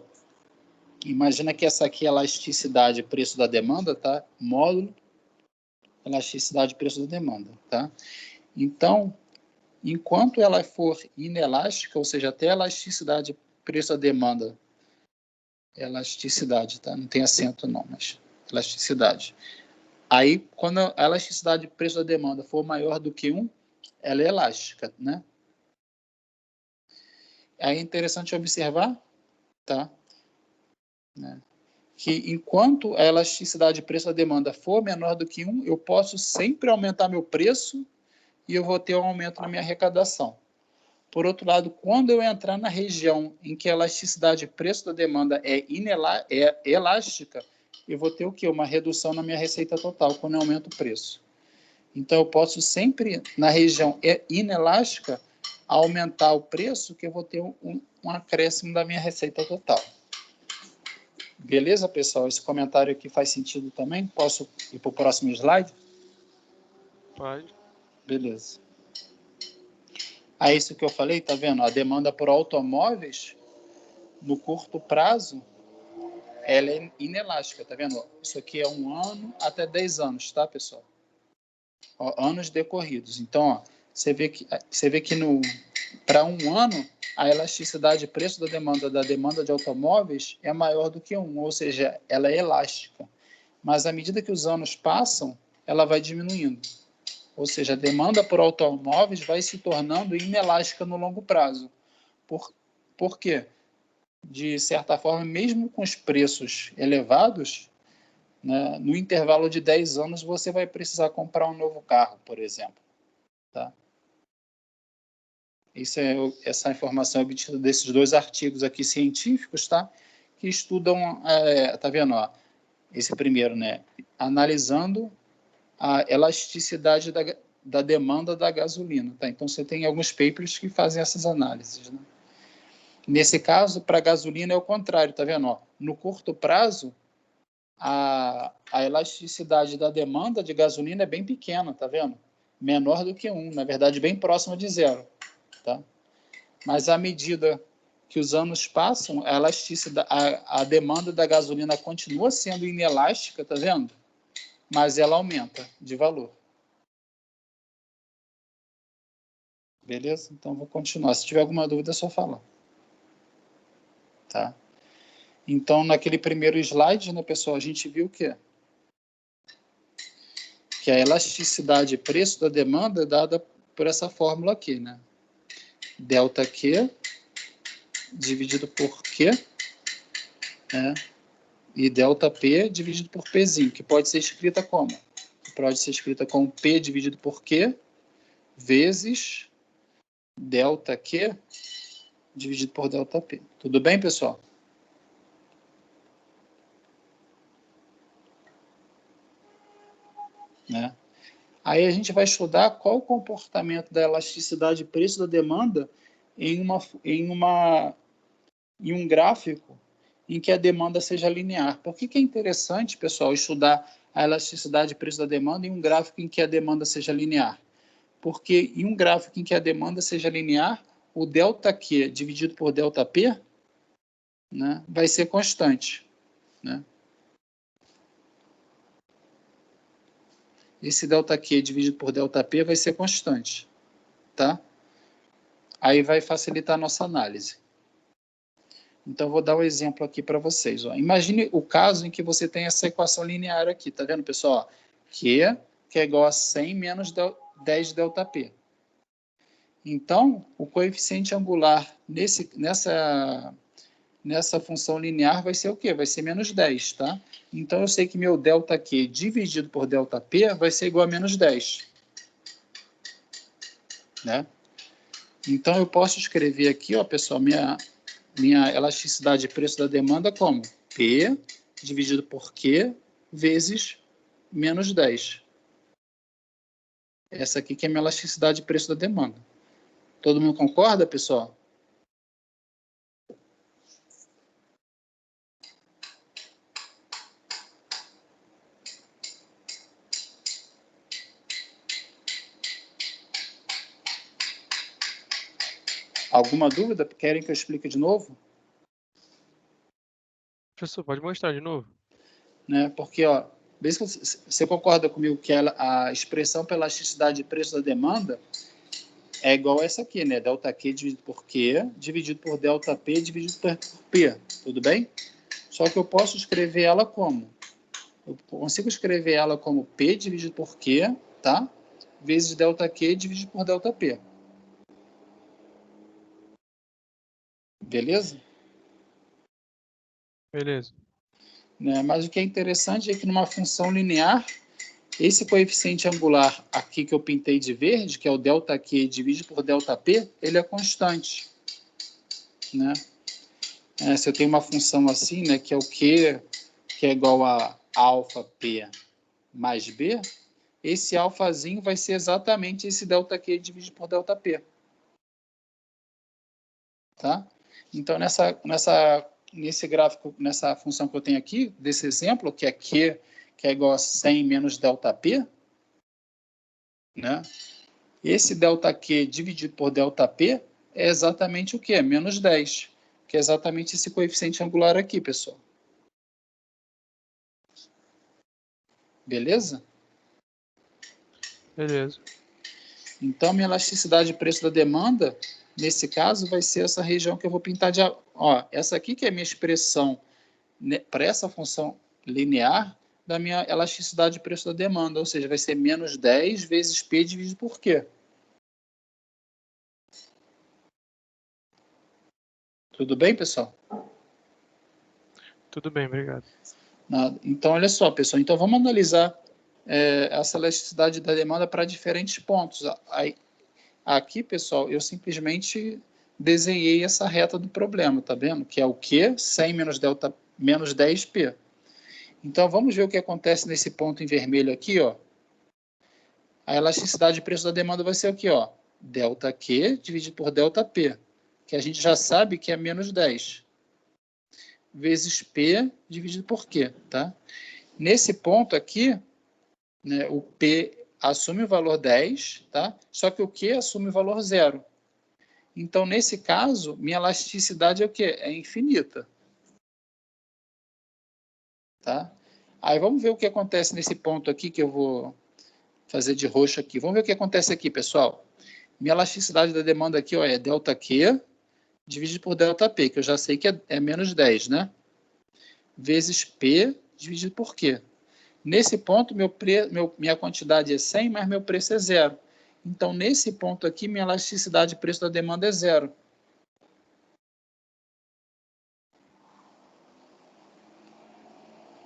Imagina que essa aqui é a elasticidade preço da demanda, tá? Módulo, elasticidade preço da demanda, tá? Então, enquanto ela for inelástica, ou seja, até a elasticidade preço da demanda, elasticidade, tá? Não tem acento não, mas elasticidade. Aí, quando a elasticidade preço da demanda for maior do que 1, ela é elástica, né? Aí é interessante observar, tá? Né? Que enquanto a elasticidade de preço da demanda for menor do que 1, eu posso sempre aumentar meu preço e eu vou ter um aumento na minha arrecadação. Por outro lado, quando eu entrar na região em que a elasticidade de preço da demanda é elástica, eu vou ter o quê? Uma redução na minha receita total quando eu aumento o preço. Então, eu posso sempre, na região inelástica, aumentar o preço, que eu vou ter um acréscimo da minha receita total. Beleza, pessoal? Esse comentário aqui faz sentido também? Posso ir para o próximo slide? Pode. Beleza. Aí, isso que eu falei, tá vendo? A demanda por automóveis, no curto prazo, ela é inelástica, tá vendo? Isso aqui é 1 ano até 10 anos, tá, pessoal? Ó, anos decorridos. Então, ó, você vê que para 1 ano, a elasticidade de preço da demanda de automóveis é maior do que 1, ou seja, ela é elástica. Mas à medida que os anos passam, ela vai diminuindo. Ou seja, a demanda por automóveis vai se tornando inelástica no longo prazo. Por quê? De certa forma, mesmo com os preços elevados, né, no intervalo de 10 anos, você vai precisar comprar um novo carro, por exemplo. Tá? Essa informação é obtida desses 2 artigos aqui científicos, tá? Que estudam, tá vendo? Ó, esse primeiro, né? Analisando a elasticidade da demanda da gasolina. Tá? Então, você tem alguns papers que fazem essas análises. Né? Nesse caso, para a gasolina é o contrário, tá vendo? Ó, no curto prazo, a elasticidade da demanda de gasolina é bem pequena, tá vendo? Menor do que 1, na verdade, bem próxima de 0. Tá? Mas à medida que os anos passam, a demanda da gasolina continua sendo inelástica, tá vendo? Mas ela aumenta de valor. Beleza? Então, vou continuar. Se tiver alguma dúvida, é só falar. Tá? Então, naquele primeiro slide, né, pessoal, a gente viu que a elasticidade de preço da demanda é dada por essa fórmula aqui, né? Delta Q dividido por Q, né? E delta P dividido por Pzinho, que pode ser escrita como? Pode ser escrita como P dividido por Q vezes delta Q dividido por delta P. Tudo bem, pessoal? Né? Aí a gente vai estudar qual o comportamento da elasticidade de preço da demanda em um gráfico em que a demanda seja linear. Por que é interessante, pessoal, estudar a elasticidade de preço da demanda em um gráfico em que a demanda seja linear? Porque em um gráfico em que a demanda seja linear, o delta Q dividido por delta P, né, vai ser constante. Né? Esse delta Q dividido por delta P vai ser constante. Tá? Aí vai facilitar a nossa análise. Então, vou dar um exemplo aqui para vocês. Ó. Imagine o caso em que você tem essa equação linear aqui. Tá vendo, pessoal? Q, que é igual a 100 menos 10 delta P. Então, o coeficiente angular nessa função linear vai ser o quê? Vai ser menos 10, tá? Então, eu sei que meu delta Q dividido por delta P vai ser igual a menos 10. né? Então, eu posso escrever aqui, ó, pessoal, minha elasticidade de preço da demanda como P dividido por Q vezes menos 10. Essa aqui que é a minha elasticidade de preço da demanda. Todo mundo concorda, pessoal? Alguma dúvida? Querem que eu explique de novo? Professor, pode mostrar de novo? Né? Porque, ó, você concorda comigo que a expressão pela elasticidade de preço da demanda é igual a essa aqui, né? Delta Q dividido por Q, dividido por delta P, dividido por P. Tudo bem? Só que eu posso escrever ela como? Eu consigo escrever ela como P dividido por Q, tá? Vezes delta Q dividido por delta P. Beleza? Beleza. Né? Mas o que é interessante é que numa função linear, esse coeficiente angular aqui que eu pintei de verde, que é o delta Q dividido por delta P, ele é constante. Né? Se eu tenho uma função assim, né, que é o Q, que é igual a alfa P mais B, esse alfazinho vai ser exatamente esse delta Q dividido por delta P. Tá? Então, nesse gráfico, nessa função que eu tenho aqui, desse exemplo, que é Q, que é igual a 100 menos delta P, né? Esse delta Q dividido por delta P é exatamente o quê? Menos 10, que é exatamente esse coeficiente angular aqui, pessoal. Beleza? Beleza. Então, minha elasticidade de preço da demanda, nesse caso, vai ser essa região que eu vou pintar de... Ó, essa aqui que é a minha expressão, né, para essa função linear da minha elasticidade de preço da demanda, ou seja, vai ser menos 10 vezes P dividido por Q. Tudo bem, pessoal? Tudo bem, obrigado. Então, olha só, pessoal. Então, vamos analisar essa elasticidade da demanda para diferentes pontos. Aqui, pessoal, eu simplesmente desenhei essa reta do problema, tá vendo? Que é o Q, 100 menos delta menos 10P. Então, vamos ver o que acontece nesse ponto em vermelho aqui, ó. A elasticidade de preço da demanda vai ser o quê, ó? Delta Q dividido por delta P, que a gente já sabe que é menos 10, vezes P dividido por Q, tá? Nesse ponto aqui, né, o P assume o valor 10, tá? Só que o Q assume o valor 0. Então, nesse caso, minha elasticidade é o quê? É infinita. Tá? Aí vamos ver o que acontece nesse ponto aqui, que eu vou fazer de roxo aqui. Vamos ver o que acontece aqui, pessoal. Minha elasticidade da demanda aqui, ó, é delta Q dividido por delta P, que eu já sei que é menos 10, né? Vezes P dividido por Q. Nesse ponto, minha quantidade é 100, mas meu preço é 0. Então, nesse ponto aqui, minha elasticidade de preço da demanda é 0.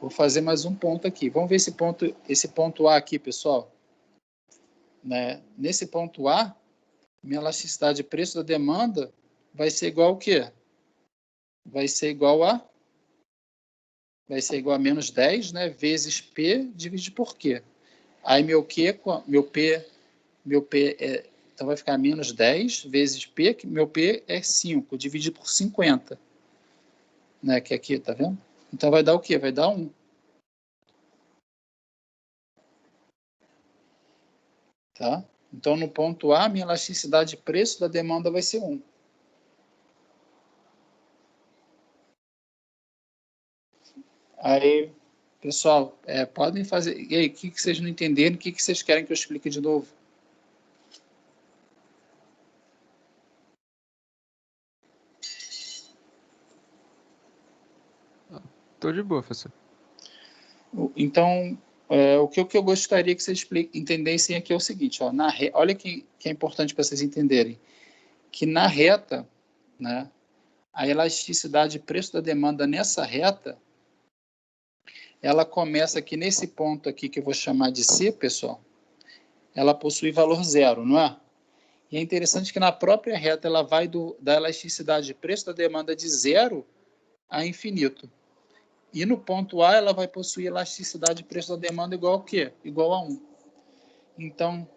Vou fazer mais um ponto aqui. Vamos ver esse ponto A aqui, pessoal. Né? Nesse ponto A, minha elasticidade de preço da demanda vai ser igual ao quê? Vai ser igual a menos 10, né? Vezes P dividido por Q. Aí meu P então vai ficar menos 10 vezes P, que meu P é 5, dividido por 50. Né? Que aqui, tá vendo? Então vai dar o quê? Vai dar 1. Tá? Então, no ponto A, minha elasticidade de preço da demanda vai ser 1. Aí, pessoal, podem fazer... E aí, o que vocês não entenderam? O que vocês querem que eu explique de novo? Tô de boa, professor. Então, o que eu gostaria que vocês entendessem aqui é o seguinte, ó, olha que é importante para vocês entenderem, que na reta, né, a elasticidade de preço da demanda nessa reta, ela começa aqui nesse ponto aqui que eu vou chamar de C, pessoal, ela possui valor 0, não é? E é interessante que na própria reta ela vai da elasticidade de preço da demanda de 0 a infinito. E no ponto A ela vai possuir elasticidade de preço da demanda igual ao quê? Igual a 1. Então,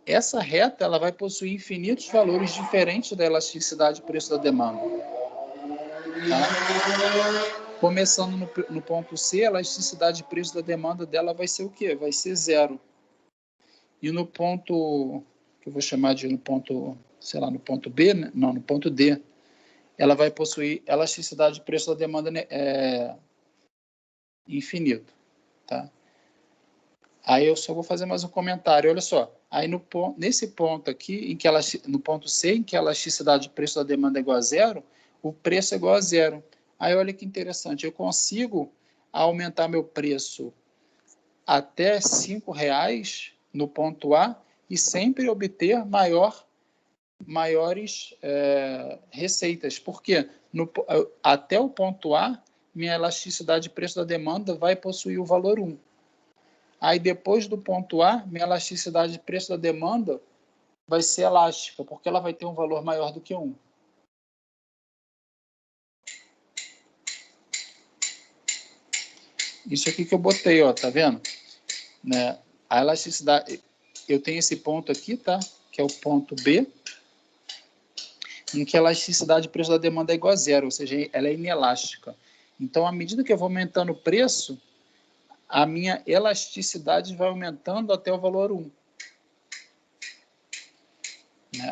essa reta ela vai possuir infinitos valores diferentes da elasticidade de preço da demanda. Tá? Começando no ponto C, a elasticidade de preço da demanda dela vai ser o quê? Vai ser 0. E no ponto, que eu vou chamar de no ponto, sei lá, no ponto B, né? Não, no ponto D, ela vai possuir elasticidade de preço da demanda infinito. Tá? Aí eu só vou fazer mais um comentário. Olha só, aí nesse ponto aqui, no ponto C, em que a elasticidade de preço da demanda é igual a 0, o preço é igual a 0. Aí olha que interessante, eu consigo aumentar meu preço até R$5 no ponto A e sempre obter maiores receitas. Por quê? Até o ponto A, minha elasticidade de preço da demanda vai possuir o valor 1. Aí depois do ponto A, minha elasticidade de preço da demanda vai ser elástica, porque ela vai ter um valor maior do que 1. Isso aqui que eu botei, ó, tá vendo? Né? A elasticidade, eu tenho esse ponto aqui, tá? Que é o ponto B, em que a elasticidade de preço da demanda é igual a 0, ou seja, ela é inelástica. Então, à medida que eu vou aumentando o preço, a minha elasticidade vai aumentando até o valor 1.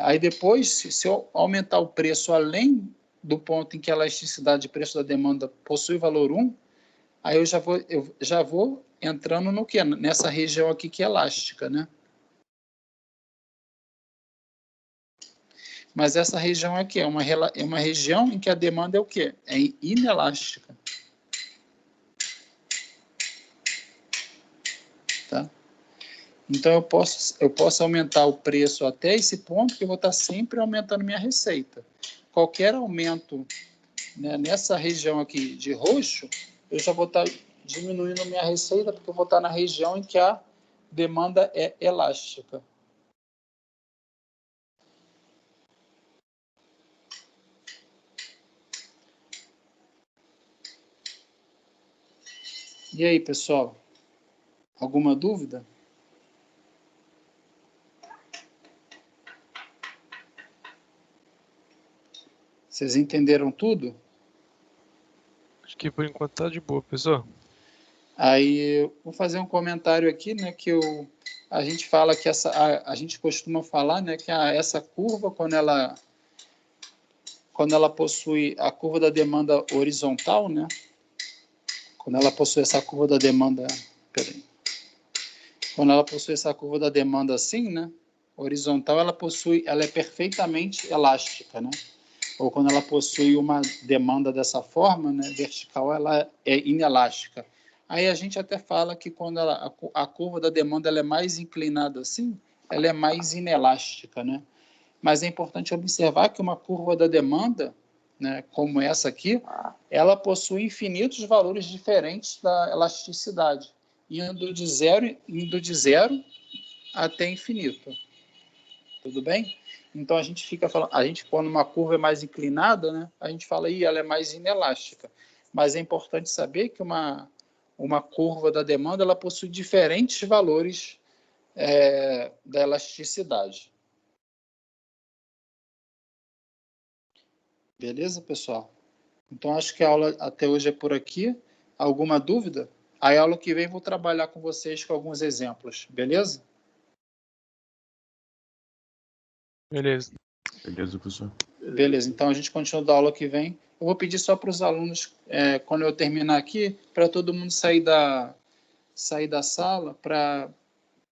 Aí depois, se eu aumentar o preço além do ponto em que a elasticidade de preço da demanda possui valor 1, aí eu já vou entrando no quê? Nessa região aqui que é elástica, né? Mas essa região aqui é uma região em que a demanda é o quê? É inelástica. Tá? Então, eu posso aumentar o preço até esse ponto, que eu vou estar sempre aumentando minha receita. Qualquer aumento, né, nessa região aqui de roxo, eu já vou estar diminuindo minha receita, porque eu vou estar na região em que a demanda é elástica. E aí, pessoal? Alguma dúvida? Vocês entenderam tudo? Acho que por enquanto tá de boa, pessoal. Aí eu vou fazer um comentário aqui, né, que a gente fala que a gente costuma falar, né, que essa curva, quando ela possui a curva da demanda horizontal, né, quando ela possui essa curva da demanda, quando ela possui essa curva da demanda assim, né, horizontal, ela é perfeitamente elástica, né? Ou quando ela possui uma demanda dessa forma, né, vertical, ela é inelástica. Aí a gente até fala que quando a curva da demanda ela é mais inclinada assim, ela é mais inelástica, né? Mas é importante observar que uma curva da demanda, né, como essa aqui, ela possui infinitos valores diferentes da elasticidade, indo de zero até infinito. Tudo bem? Então a gente fica falando, quando uma curva é mais inclinada, né, a gente fala aí ela é mais inelástica. Mas é importante saber que uma curva da demanda ela possui diferentes valores da elasticidade. Beleza, pessoal? Então acho que a aula até hoje é por aqui. Alguma dúvida? A aula que vem vou trabalhar com vocês com alguns exemplos. Beleza? Beleza. Beleza, professor. Beleza, então a gente continua da aula que vem. Eu vou pedir só para os alunos, quando eu terminar aqui, para todo mundo sair da sala para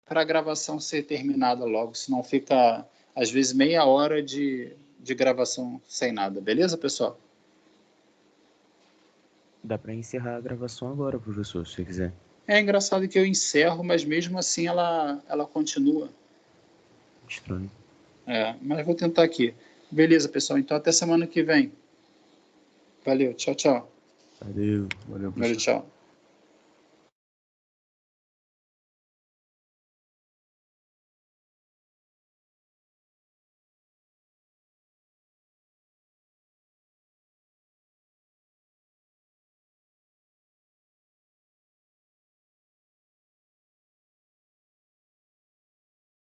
a gravação ser terminada logo, senão fica, às vezes, meia hora de gravação sem nada. Beleza, pessoal? Dá para encerrar a gravação agora, professor, se você quiser. É engraçado que eu encerro, mas mesmo assim ela continua. Estranho. Mas vou tentar aqui. Beleza, pessoal. Então, até semana que vem. Valeu. Tchau, tchau. Valeu. Valeu, professor. Valeu, tchau.